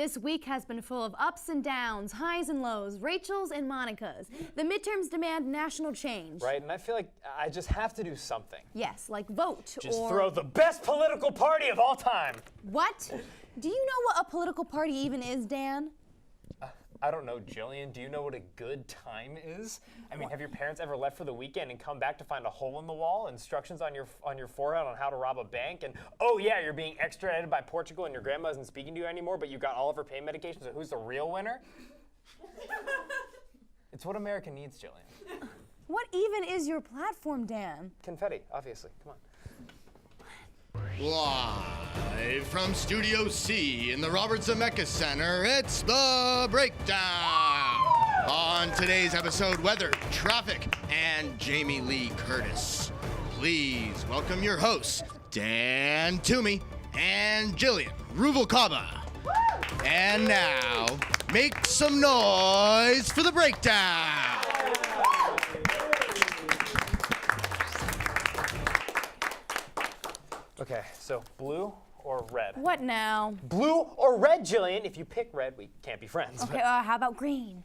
This week has been full of ups and downs, highs and lows, Rachel's and Monica's. The midterms demand national change. Right, and I feel like I just have to do something. Yes, like vote Just throw the best political party of all time. What? Do you know what a political party even is, Dan? I don't know, Jillian. Do you know what a good time is? I mean, have your parents ever left for the weekend and come back to find a hole in the wall, instructions on your forehead on how to rob a bank, and oh yeah, you're being extradited by Portugal and your grandma isn't speaking to you anymore, but you got all of her pain medications, so who's the real winner? It's what America needs, Jillian. What even is your platform, Dan? Confetti, obviously. Come on. Live from Studio C in the Robert Zemeckis Center, it's The Breakdown. On today's episode, weather, traffic, and Jamie Lee Curtis. Please welcome your hosts, Dan Toomey and Jillian Ruvalcaba. And now, make some noise for The Breakdown. Okay, so blue or red? What now? Blue or red, Jillian? If you pick red, we can't be friends. Okay, how about green?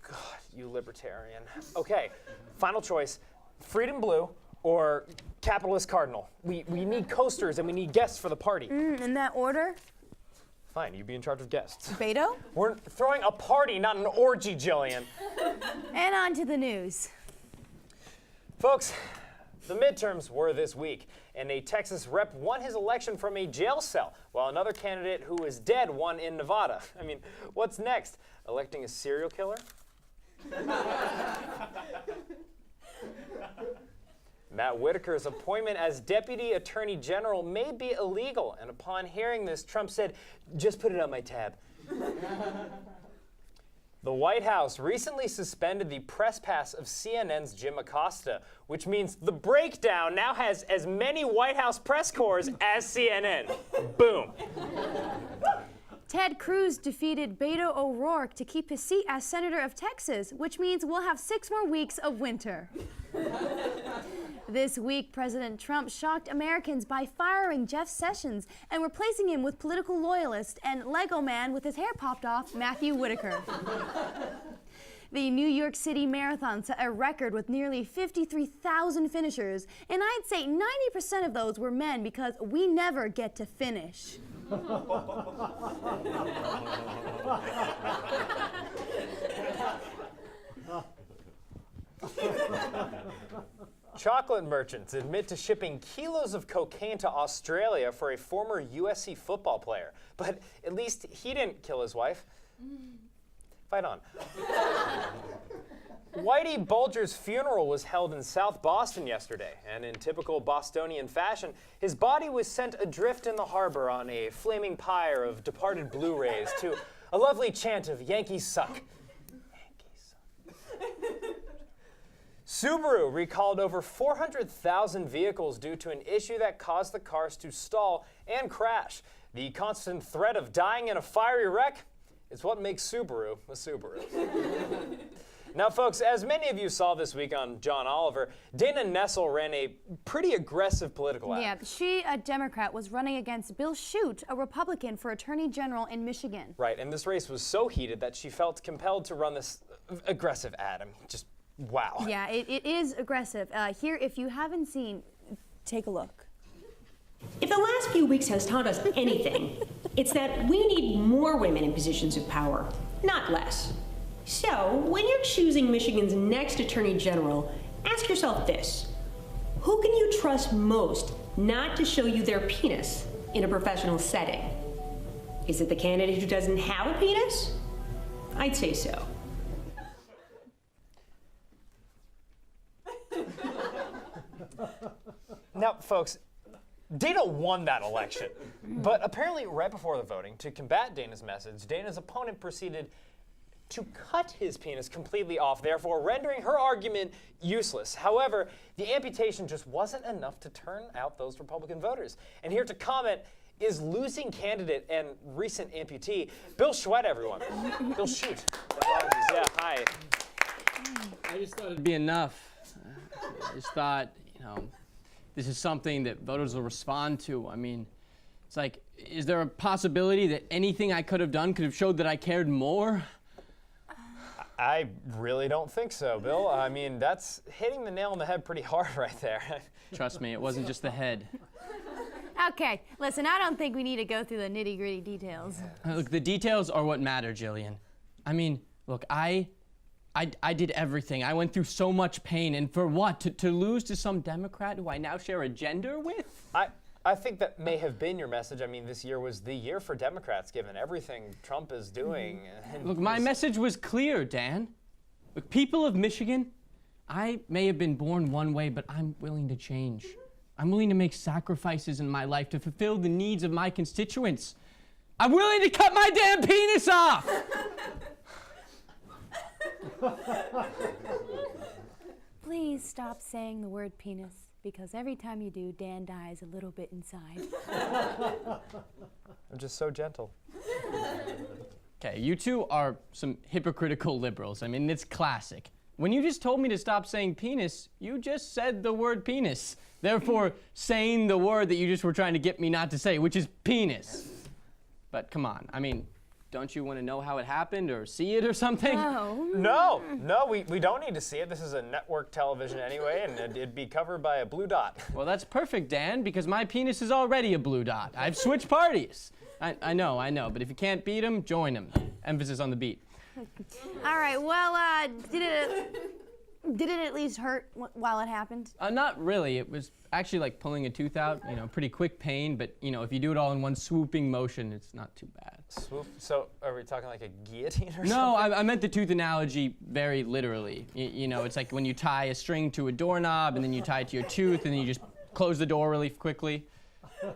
God, you libertarian. Okay, final choice, freedom blue or capitalist cardinal. We need coasters and we need guests for the party. In that order? Fine, you be in charge of guests. Beto? We're throwing a party, not an orgy, Jillian. And on to the news. Folks, the midterms were this week, and a Texas rep won his election from a jail cell, while another candidate who is dead won in Nevada. I mean, what's next? Electing a serial killer? Matt Whitaker's appointment as Deputy Attorney General may be illegal, and upon hearing this, Trump said, "Just put it on my tab." The White House recently suspended the press pass of CNN's Jim Acosta, which means The Breakdown now has as many White House press corps as CNN. Boom. Ted Cruz defeated Beto O'Rourke to keep his seat as Senator of Texas, which means we'll have 6 more weeks of winter. This week, President Trump shocked Americans by firing Jeff Sessions and replacing him with political loyalist and Lego man with his hair popped off, Matthew Whitaker. The New York City Marathon set a record with nearly 53,000 finishers, and I'd say 90% of those were men because we never get to finish. Chocolate merchants admit to shipping kilos of cocaine to Australia for a former USC football player. But at least he didn't kill his wife. Fight on. Whitey Bulger's funeral was held in South Boston yesterday, and in typical Bostonian fashion, his body was sent adrift in the harbor on a flaming pyre of departed Blu-rays to a lovely chant of Yankees suck. Subaru recalled over 400,000 vehicles due to an issue that caused the cars to stall and crash. The constant threat of dying in a fiery wreck is what makes Subaru a Subaru. Now, folks, as many of you saw this week on John Oliver, Dana Nessel ran a pretty aggressive political ad. Yeah, she, a Democrat, was running against Bill Shute, a Republican, for Attorney General in Michigan. Right, and this race was so heated that she felt compelled to run this aggressive ad. I mean, just wow. Yeah, it is aggressive. Here, if you haven't seen, take a look. If the last few weeks has taught us anything, it's that we need more women in positions of power, not less. So, when you're choosing Michigan's next Attorney General, ask yourself this. Who can you trust most not to show you their penis in a professional setting? Is it the candidate who doesn't have a penis? I'd say so. Now, folks, Dana won that election. But apparently, right before the voting, to combat Dana's message, Dana's opponent proceeded to cut his penis completely off, therefore rendering her argument useless. However, the amputation just wasn't enough to turn out those Republican voters. And here to comment is losing candidate and recent amputee, Bill Schwett, everyone. Bill, shoot. Yeah, hi. I just thought it'd be enough. I just thought, this is something that voters will respond to. I mean, It's like, is there a possibility that anything I could have done could have showed that I cared more? I really don't think so, Bill. I mean, that's hitting the nail on the head pretty hard right there. Trust me, it wasn't just the head. Okay, listen, I don't think we need to go through the nitty-gritty details. Look, the details are what matter, Jillian. I mean, look, I did everything. I went through so much pain, and for what? To lose to some Democrat who I now share a gender with? I think that may have been your message. I mean, this year was the year for Democrats, given everything Trump is doing. Look, my message was clear, Dan. Look, people of Michigan, I may have been born one way, but I'm willing to change. I'm willing to make sacrifices in my life to fulfill the needs of my constituents. I'm willing to cut my damn penis off! Please stop saying the word penis, because every time you do, Dan dies a little bit inside. I'm just so gentle. Okay, you two are some hypocritical liberals. I mean, it's classic. When you just told me to stop saying penis, you just said the word penis. Therefore, saying the word that you just were trying to get me not to say, which is penis. But come on, I mean, don't you want to know how it happened or see it or something? No, we don't need to see it. This is a network television anyway, and it'd be covered by a blue dot. Well, that's perfect, Dan, because my penis is already a blue dot. I've switched parties. I know, but if you can't beat them, join them. Emphasis on the beat. All right, well, did it at least hurt while it happened? Not really. It was actually like pulling a tooth out, pretty quick pain, but, if you do it all in one swooping motion, it's not too bad. Swoop? So are we talking like a guillotine or something? No, I meant the tooth analogy very literally. It's like when you tie a string to a doorknob and then you tie it to your tooth and then you just close the door really quickly. Yeah.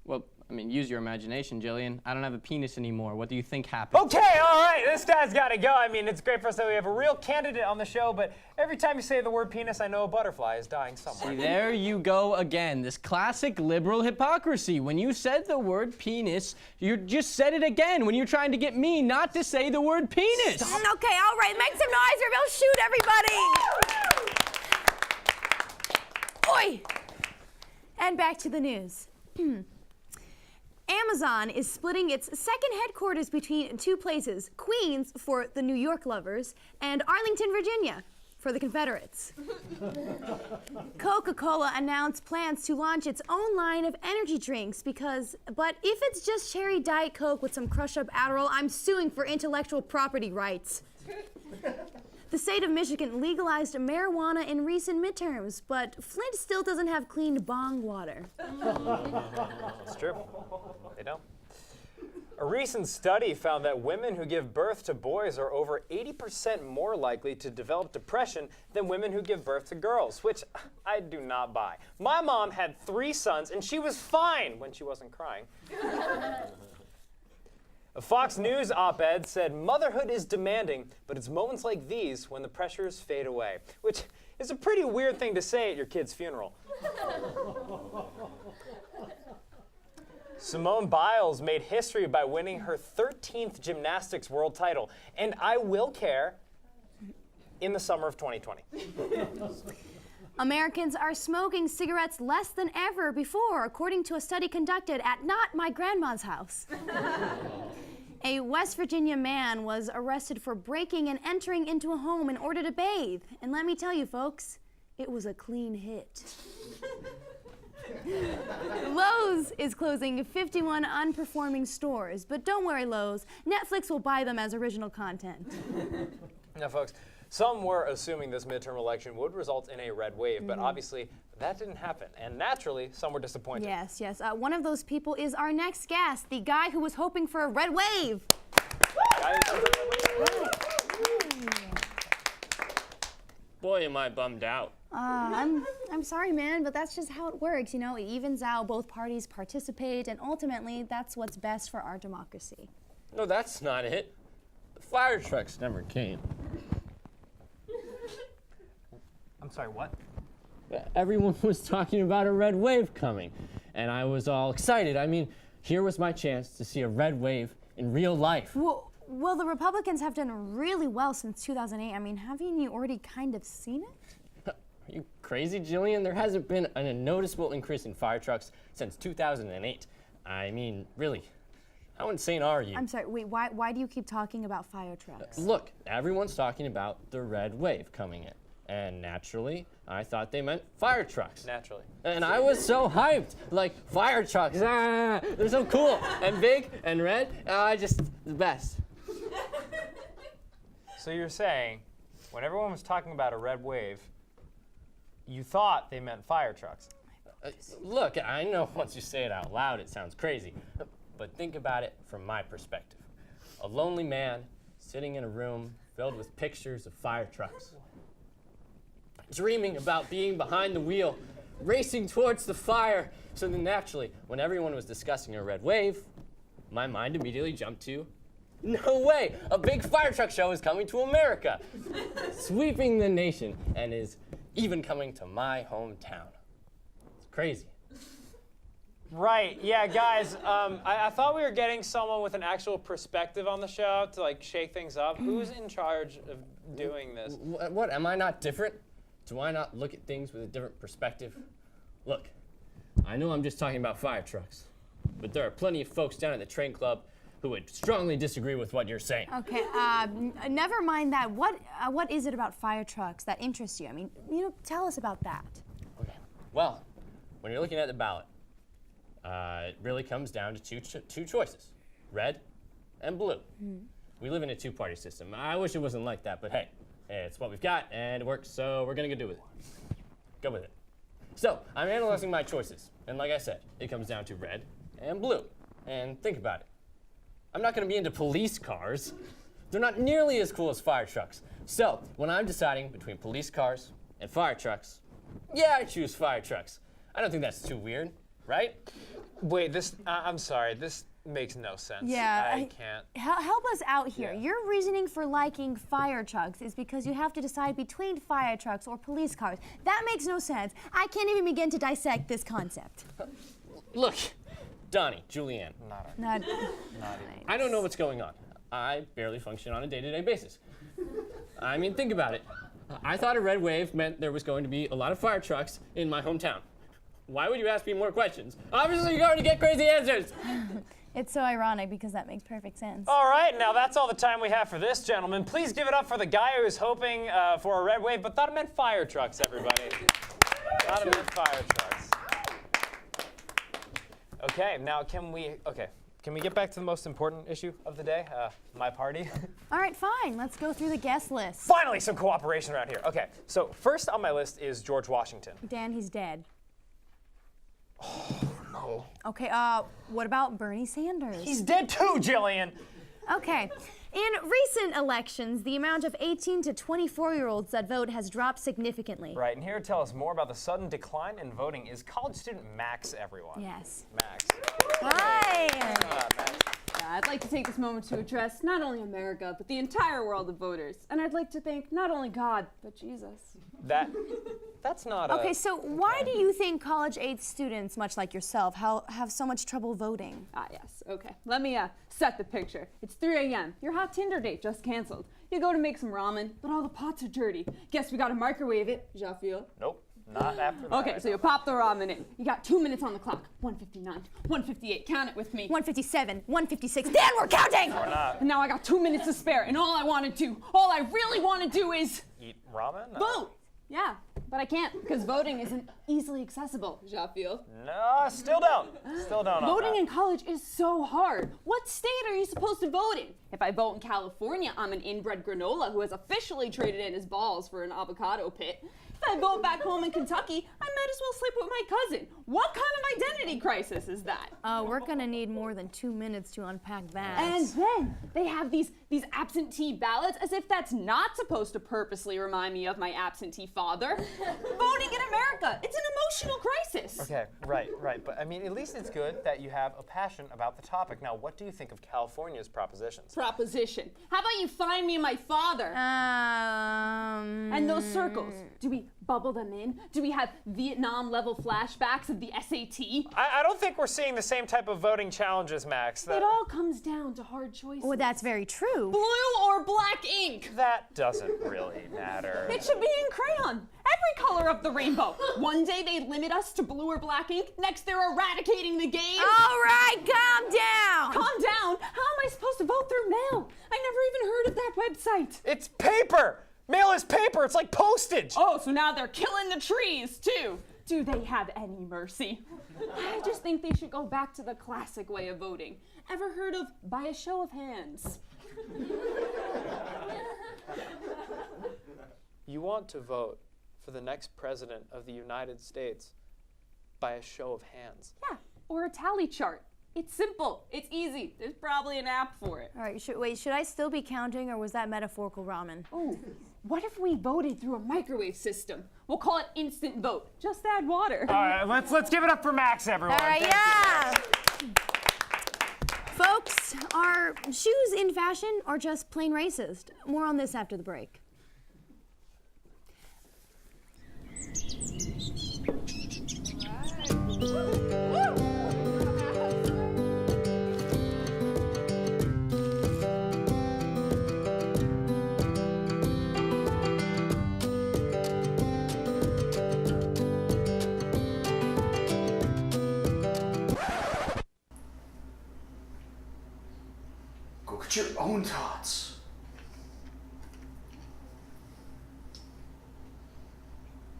Well, I mean, use your imagination, Jillian. I don't have a penis anymore. What do you think happened? Okay, all right, this guy's got to go. I mean, it's great for us that we have a real candidate on the show, but every time you say the word penis, I know a butterfly is dying somewhere. See, there you go again. This classic liberal hypocrisy. When you said the word penis, you just said it again when you're trying to get me not to say the word penis. Stop. Okay, all right, make some noise or we'll shoot everybody. Oi! And back to the news. Amazon is splitting its second headquarters between two places, Queens for the New York lovers and Arlington, Virginia for the Confederates. Coca-Cola announced plans to launch its own line of energy drinks but if it's just cherry Diet Coke with some crushed-up Adderall, I'm suing for intellectual property rights. The state of Michigan legalized marijuana in recent midterms, but Flint still doesn't have clean bong water. It's true. They don't. A recent study found that women who give birth to boys are over 80% more likely to develop depression than women who give birth to girls, which I do not buy. My mom had 3 sons, and she was fine when she wasn't crying. A Fox News op-ed said motherhood is demanding, but it's moments like these when the pressures fade away, which is a pretty weird thing to say at your kid's funeral. Simone Biles made history by winning her 13th gymnastics world title, and I will care in the summer of 2020. Americans are smoking cigarettes less than ever before, according to a study conducted at not my grandma's house. A West Virginia man was arrested for breaking and entering into a home in order to bathe. And let me tell you, folks, it was a clean hit. Lowe's is closing 51 unperforming stores, but don't worry, Lowe's. Netflix will buy them as original content. Now, folks, some were assuming this midterm election would result in a red wave, but obviously that didn't happen. And naturally, some were disappointed. Yes. One of those people is our next guest, the guy who was hoping for a red wave. Boy, am I bummed out. I'm sorry, man, but that's just how it works. It evens out, both parties participate, and ultimately, that's what's best for our democracy. No, that's not it. The fire trucks never came. I'm sorry, what? Everyone was talking about a red wave coming, and I was all excited. I mean, here was my chance to see a red wave in real life. Well, the Republicans have done really well since 2008. I mean, haven't you already kind of seen it? Are Are you crazy, Jillian? There hasn't been a noticeable increase in fire trucks since 2008. I mean, really, how insane are you? I'm sorry, wait, why do you keep talking about fire trucks? Look, everyone's talking about the red wave coming in. And naturally, I thought they meant fire trucks. Naturally. And I was so hyped. Like, fire trucks, they're so cool and big and red. Just the best. So you're saying, when everyone was talking about a red wave, you thought they meant fire trucks? Look, I know once you say it out loud, it sounds crazy. But think about it from my perspective. A lonely man sitting in a room filled with pictures of fire trucks, dreaming about being behind the wheel, racing towards the fire. So then naturally, when everyone was discussing a red wave, my mind immediately jumped to, no way, a big fire truck show is coming to America, sweeping the nation, and is even coming to my hometown. It's crazy. Right, yeah, guys, I thought we were getting someone with an actual perspective on the show to, like, shake things up. Who's in charge of doing this? What, am I not different? Do I not look at things with a different perspective? Look, I know I'm just talking about fire trucks, but there are plenty of folks down at the train club who would strongly disagree with what you're saying. Okay, never mind that. What is it about fire trucks that interests you? I mean, tell us about that. Okay, well, when you're looking at the ballot, it really comes down to two choices, red and blue. We live in a two-party system. I wish it wasn't like that, but hey, it's what we've got, and it works, so we're gonna go do with it. Go with it. So, I'm analyzing my choices, and like I said, it comes down to red and blue. And think about it. I'm not gonna be into police cars. They're not nearly as cool as fire trucks. So, when I'm deciding between police cars and fire trucks, yeah, I choose fire trucks. I don't think that's too weird, right? Wait, I'm sorry, this makes no sense. Yeah, I can't. Help us out here. Yeah. Your reasoning for liking fire trucks is because you have to decide between fire trucks or police cars. That makes no sense. I can't even begin to dissect this concept. Look, Donnie, Julianne, Not I don't know what's going on. I barely function on a day-to-day basis. I mean, think about it. I thought a red wave meant there was going to be a lot of fire trucks in my hometown. Why would you ask me more questions? Obviously, you're going to get crazy answers. It's so ironic because that makes perfect sense. All right, now that's all the time we have for this, gentlemen. Please give it up for the guy who was hoping for a red wave, but thought it meant fire trucks, everybody. Thought it meant fire trucks. Okay, now can we get back to the most important issue of the day, my party? All right, fine. Let's go through the guest list. Finally, some cooperation around here. Okay, so first on my list is George Washington. Dan, he's dead. Oh, no. Okay, what about Bernie Sanders? He's dead too, Jillian! Okay. In recent elections, the amount of 18 to 24-year-olds that vote has dropped significantly. Right, and here to tell us more about the sudden decline in voting is college student Max, everyone. Yes. Max. Hi. Max. I'd like to take this moment to address not only America, but the entire world of voters. And I'd like to thank not only God, but Jesus. That's not Okay, so why do you think college-age students, much like yourself, have so much trouble voting? Yes, okay. Let me set the picture. It's 3 a.m. Your hot Tinder date just canceled. You go to make some ramen, but all the pots are dirty. Guess we gotta microwave it. Jaffiel? Nope, not after that. Okay, so you pop the ramen in. You got 2 minutes on the clock. 1:59, 1:58, count it with me. 157, 156, Dan, we're counting! Or not. And now I got 2 minutes to spare, and all I really wanna do is Eat ramen? vote! Yeah, but I can't, because voting isn't easily accessible, Jaffiel. No, still don't. Still don't. Voting in college is so hard. What state are you supposed to vote in? If I vote in California, I'm an inbred granola who has officially traded in his balls for an avocado pit. If I vote back home in Kentucky, I might as well sleep with my cousin. What kind of identity crisis is that? We're gonna need more than 2 minutes to unpack that. And then they have these absentee ballots, as if that's not supposed to purposely remind me of my absentee father. Voting in America, it's an emotional crisis. Okay, right. But I mean, at least it's good that you have a passion about the topic. Now, what do you think of California's propositions? Proposition. How about you find me my father? And those circles, do we bubble them in? Do we have Vietnam-level flashbacks of the SAT? I don't think we're seeing the same type of voting challenges, Max. It all comes down to hard choices. Well, that's very true. Blue or black ink? That doesn't really matter. It should be in crayon. Every color color of the rainbow. One day they limit us to blue or black ink. Next they're eradicating the game. All right, calm down. Calm down? How am I supposed to vote through mail? I never even heard of that website. It's paper. Mail is paper. It's like postage. Oh, so now they're killing the trees too. Do they have any mercy? I just think they should go back to the classic way of voting. Ever heard of by a show of hands? You want to vote for the next president of the United States by a show of hands. Yeah, or a tally chart. It's simple. It's easy. There's probably an app for it. All right, should I still be counting, or was that metaphorical ramen? Oh, what if we voted through a microwave system? We'll call it instant vote. Just add water. All right, let's give it up for Max, everyone. All right, Thank yeah. you. Folks, are shoes in fashion or just plain racist? More on this after the break. Get your own tots.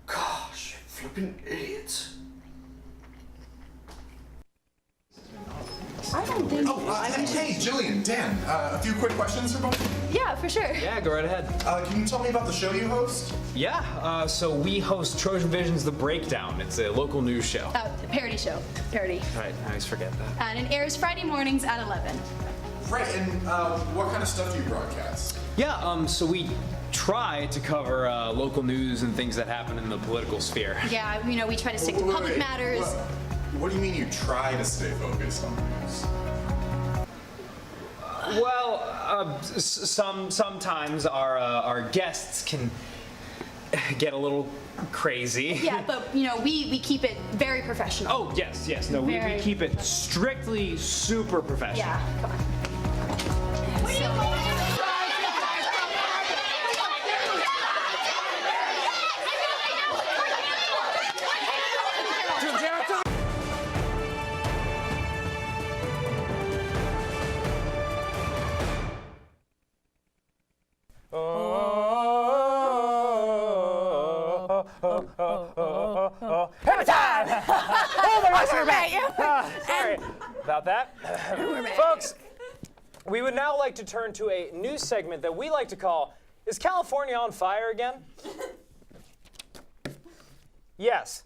Gosh, flipping idiots. I don't think. Hey, Jillian, Dan, a few quick questions for both of you. Yeah, for sure. Yeah, go right ahead. Can you tell me about the show you host? Yeah, so we host Trojan Vision's The Breakdown. It's a local news show. Parody show. Parody. Right, I always forget that. And it airs Friday mornings at 11. Right, and what kind of stuff do you broadcast? Yeah, so we try to cover local news and things that happen in the political sphere. Yeah, we try to stick to public matters. What do you mean you try to stay focused on the news? Well, sometimes our guests can get a little crazy. Yeah, but we keep it very professional. Oh, yes. No, we keep it strictly super professional. Yeah, come on. Hammer time! Oh, my gosh, we're back! Sorry about that. Folks, we would now like to turn to a news segment that we like to call, Is California on Fire Again? Yes.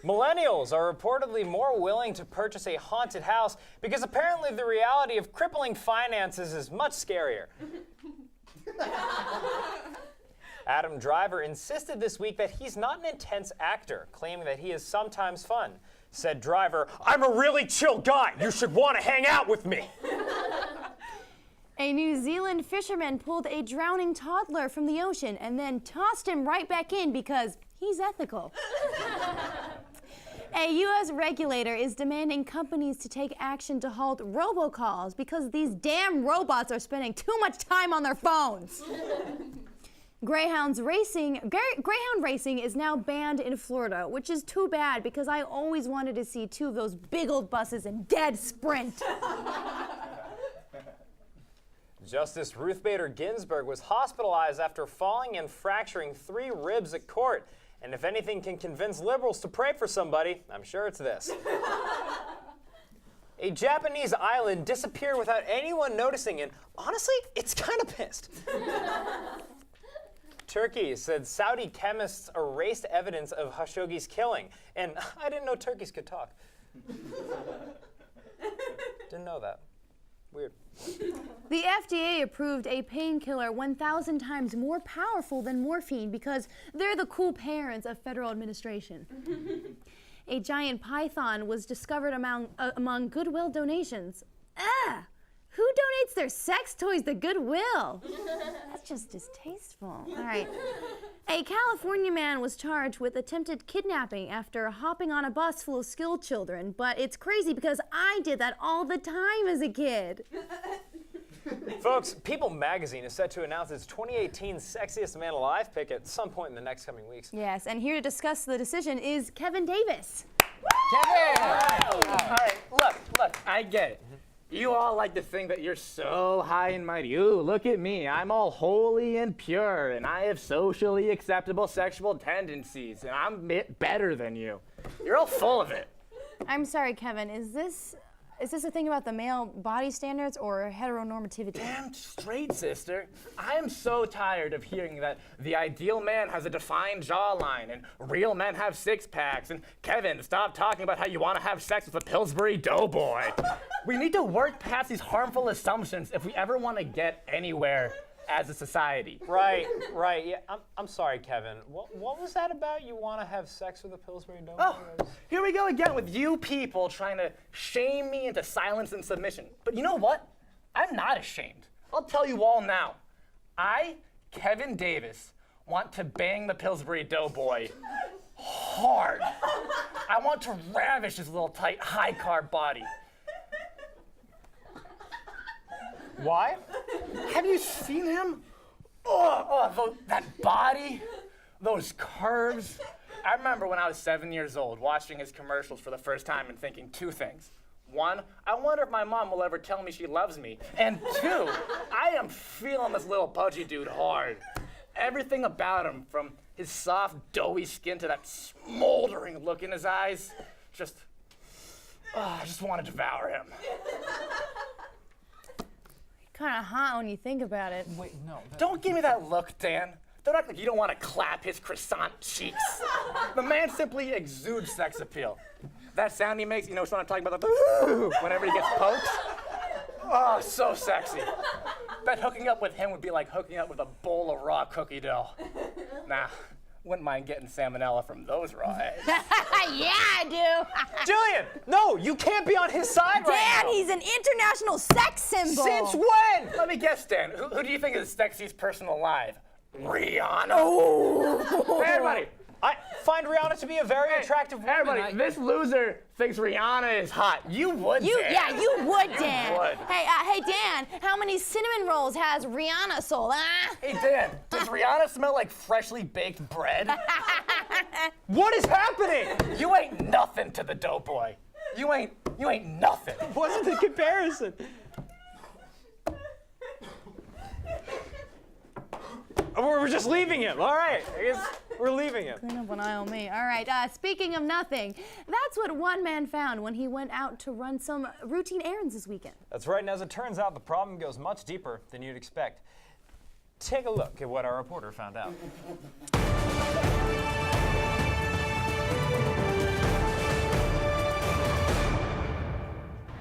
Millennials are reportedly more willing to purchase a haunted house because apparently the reality of crippling finances is much scarier. Adam Driver insisted this week that he's not an intense actor, claiming that he is sometimes fun. Said Driver, "I'm a really chill guy. You should want to hang out with me." A New Zealand fisherman pulled a drowning toddler from the ocean and then tossed him right back in because he's ethical. A U.S. regulator is demanding companies to take action to halt robocalls because these damn robots are spending too much time on their phones. Greyhound racing is now banned in Florida, which is too bad because I always wanted to see two of those big old buses in dead sprint. Justice Ruth Bader Ginsburg was hospitalized after falling and fracturing 3 ribs at court. And if anything can convince liberals to pray for somebody, I'm sure it's this. A Japanese island disappeared without anyone noticing, and honestly, it's kind of pissed. Turkey said Saudi chemists erased evidence of Khashoggi's killing. And I didn't know turkeys could talk. Didn't know that. Weird. The FDA approved a painkiller 1,000 times more powerful than morphine because they're the cool parents of federal administration. A giant python was discovered among Goodwill donations. Who donates their sex toys to Goodwill? That's just distasteful. All right. A California man was charged with attempted kidnapping after hopping on a bus full of school children, but it's crazy because I did that all the time as a kid. Folks, People magazine is set to announce its 2018 Sexiest Man Alive pick at some point in the next coming weeks. Yes, and here to discuss the decision is Kevin Davis. Kevin! All right, look, I get it. You all like to think that you're so high and mighty. Ooh, look at me. I'm all holy and pure, and I have socially acceptable sexual tendencies, and I'm better than you. You're all full of it. I'm sorry, Kevin, is this a thing about the male body standards or heteronormativity? Damn straight, sister. I am so tired of hearing that the ideal man has a defined jawline and real men have six-packs. And Kevin, stop talking about how you want to have sex with a Pillsbury doughboy. We need to work past these harmful assumptions if we ever want to get anywhere as a society. Right. Yeah, I'm sorry, Kevin. What was that about? You want to have sex with a Pillsbury doughboy? Oh, here we go again with you people trying to shame me into silence and submission. But you know what? I'm not ashamed. I'll tell you all now. I, Kevin Davis, want to bang the Pillsbury doughboy hard. I want to ravish his little tight, high-carb body. Why? Have you seen him? That body, those curves. I remember when I was 7 years old watching his commercials for the first time and thinking two things. One, I wonder if my mom will ever tell me she loves me. And two, I am feeling this little pudgy dude hard. Everything about him, from his soft, doughy skin to that smoldering look in his eyes, I just want to devour him. Kind of hot when you think about it. Wait, no. Don't give me that look, Dan. Don't act like you don't want to clap his croissant cheeks. The man simply exudes sex appeal. That sound he makes, you know what I'm talking about? Whenever he gets poked. Oh, so sexy. Bet hooking up with him would be like hooking up with a bowl of raw cookie dough. Nah, wouldn't mind getting salmonella from those raw eggs. Yeah, I do. Jillian, no, you can't be on his side right now. Dan, he's an international sex symbol. Since when? Let me guess, Dan. Who do you think is the sexiest person alive? Rihanna. Oh. Hey, everybody. I find Rihanna to be a very attractive woman. Everybody, this loser thinks Rihanna is hot. You would, Dan. Yeah, you would, Dan. would. Hey, Dan, how many cinnamon rolls has Rihanna sold? Hey, Dan, does Rihanna smell like freshly baked bread? What is happening? You ain't nothing to the doughboy. You ain't nothing. Wasn't the comparison? We're just leaving him. All right, I guess we're leaving him. Clean up an eye on me. All right, speaking of nothing, that's what one man found when he went out to run some routine errands this weekend. That's right, and as it turns out, the problem goes much deeper than you'd expect. Take a look at what our reporter found out.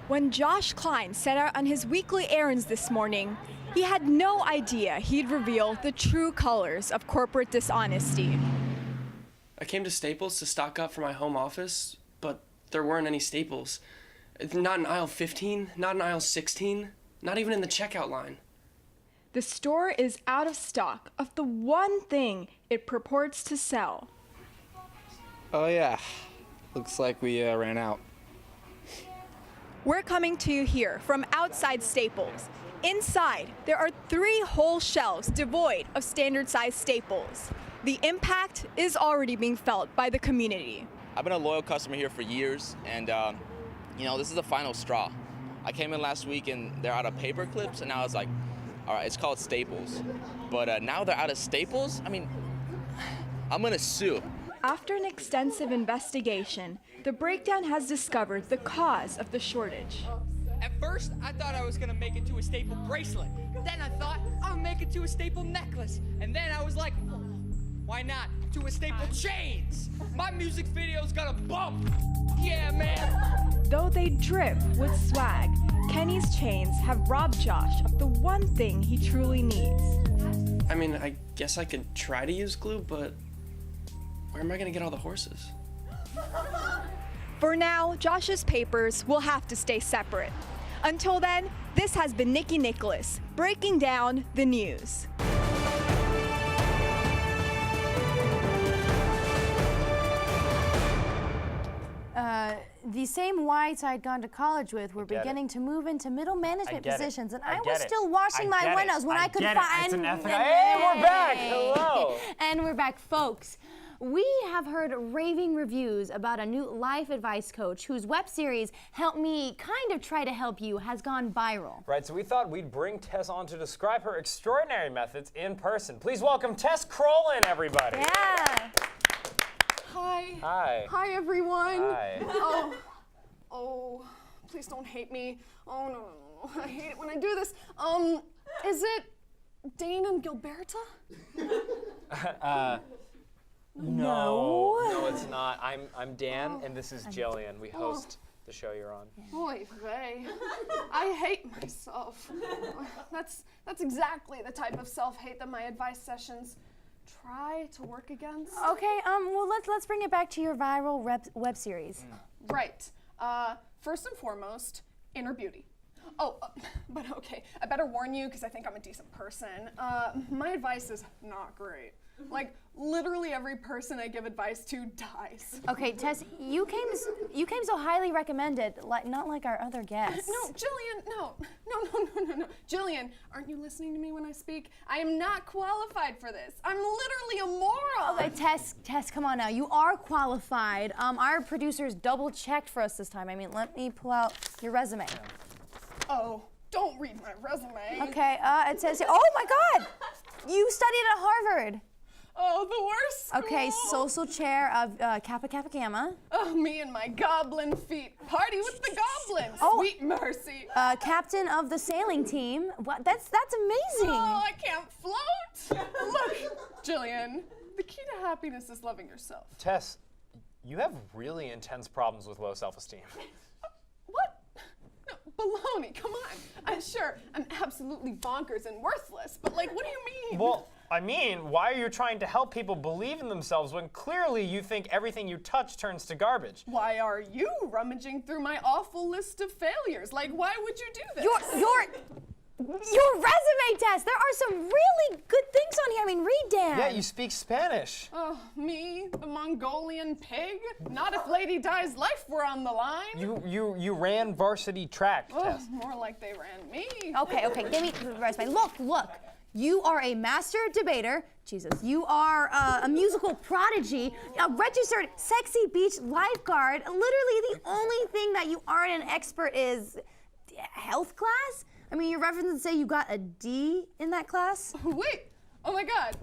When Josh Klein set out on his weekly errands this morning, he had no idea he'd reveal the true colors of corporate dishonesty. I came to Staples to stock up for my home office, but there weren't any Staples. Not in aisle 15, not in aisle 16, not even in the checkout line. The store is out of stock of the one thing it purports to sell. Oh yeah, looks like we ran out. We're coming to you here from outside Staples. Inside, there are 3 whole shelves devoid of standard-sized staples. The impact is already being felt by the community. I've been a loyal customer here for years, and this is the final straw. I came in last week and they're out of paper clips, and I was like, all right, it's called Staples. But now they're out of Staples? I mean, I'm gonna sue. After an extensive investigation, the breakdown has discovered the cause of the shortage. At first, I thought I was gonna make it to a staple bracelet. Then I thought I would make it to a staple necklace. And then I was like, why not to a staple chains? My music video's gonna bump. Yeah, man. Though they drip with swag, Kenny's chains have robbed Josh of the one thing he truly needs. I mean, I guess I could try to use glue, but where am I gonna get all the horses? For now, Josh's papers will have to stay separate. Until then, this has been Nikki Nicholas, breaking down the news. the same whites I'd gone to college with were get it. beginning to move into middle management get it. positions, and I I get was it. still washing I my get it. windows when I could get it. find. It's an ethical. Hey, we're back. Hello. And we're back, folks. We have heard raving reviews about a new life advice coach whose web series, Help Me Kind of Try to Help You, has gone viral. Right, so we thought we'd bring Tess on to describe her extraordinary methods in person. Please welcome Tess Crolin, everybody. Yeah. Hi. Hi. Hi, everyone. Hi. Oh, please don't hate me. Oh, no. I hate it when I do this. Is it Dane and Gilberta? No, it's not. I'm Dan, and this is Jillian. We host the show you're on. Oy vey. I hate myself. That's exactly the type of self-hate that my advice sessions try to work against. Okay, well let's bring it back to your viral web series. Right. First and foremost, inner beauty. Oh, but okay, I better warn you because I think I'm a decent person. My advice is not great. Like, literally every person I give advice to dies. Okay, Tess, you came so highly recommended, not like our other guests. No, Jillian, no. Jillian, aren't you listening to me when I speak? I am not qualified for this. I'm literally a moron. Okay, Tess, come on now. You are qualified. Our producers double-checked for us this time. I mean, let me pull out your resume. Oh, don't read my resume. Okay, it says here, oh my God! You studied at Harvard. Oh, the worst school. Okay, social chair of Kappa Kappa Gamma. Oh, me and my goblin feet. Party with the goblins. Oh. Sweet mercy. Captain of the sailing team. What? That's amazing. Oh, I can't float. Look, Jillian, the key to happiness is loving yourself. Tess, you have really intense problems with low self-esteem. What? No, baloney, come on. Sure, I'm absolutely bonkers and worthless, but like, what do you mean? Well, I mean, why are you trying to help people believe in themselves when clearly you think everything you touch turns to garbage? Why are you rummaging through my awful list of failures? Like, why would you do this? Your resume test. There are some really good things on here. I mean, read, Dan. Yeah, you speak Spanish. Oh, me, the Mongolian pig? Not if Lady Di's life were on the line. You ran varsity track, Tess. More like they ran me. Okay, give me the resume. Look. You are a master debater. Jesus. You are a musical prodigy, a registered sexy beach lifeguard. Literally, the only thing that you aren't an expert is health class. I mean, your references say you got a D in that class. Wait. Oh my God.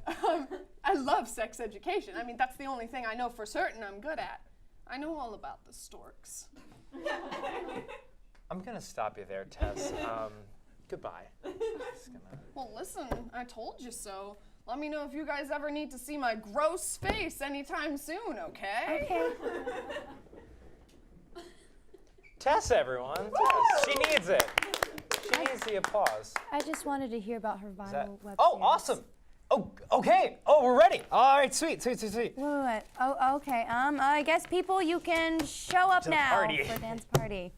I love sex education. I mean, that's the only thing I know for certain I'm good at. I know all about the storks. I'm gonna stop you there, Tess. Goodbye. Well, listen, I told you so. Let me know if you guys ever need to see my gross face anytime soon, okay? Okay. Tess, everyone. Tess. She needs it. She needs the applause. I just wanted to hear about her viral web Oh, series. awesome. Oh, okay. Oh, we're ready. All right, sweet. Wait. Oh, okay. I guess people, you can show up To the now party. for dance party.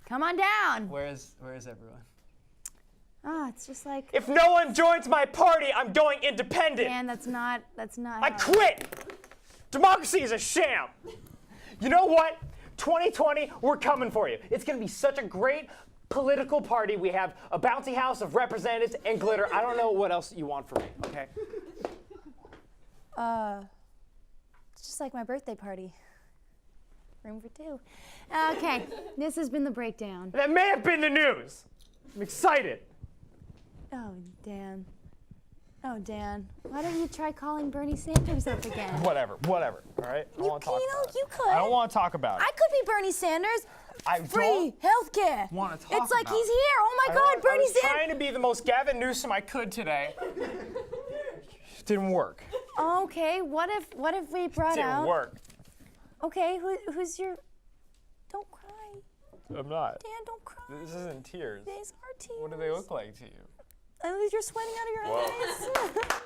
Come on down. Where is everyone? It's just like. If no one joins my party, I'm going independent. Man, that's not. I quit. Democracy is a sham. You know what? 2020, we're coming for you. It's gonna be such a great political party. We have a bouncy house of representatives and glitter. I don't know what else you want from me, okay? It's just like my birthday party. Room for two. Okay, this has been the breakdown. That may have been the news. I'm excited. Oh, Dan. Why don't you try calling Bernie Sanders up again? Whatever, all right? I don't want to talk about it. You could. I don't want to talk about it. I could be Bernie Sanders. I Free healthcare. want to talk It's like about he's it. here. Oh my God, Bernie I was Sanders. trying to be the most Gavin Newsom I could today. Didn't work. Okay, what if we brought out? Didn't work. Okay, who's your? Don't cry. I'm not. Dan, don't cry. This isn't tears. These are tears. What do they look like to you? You're sweating out of your eyes.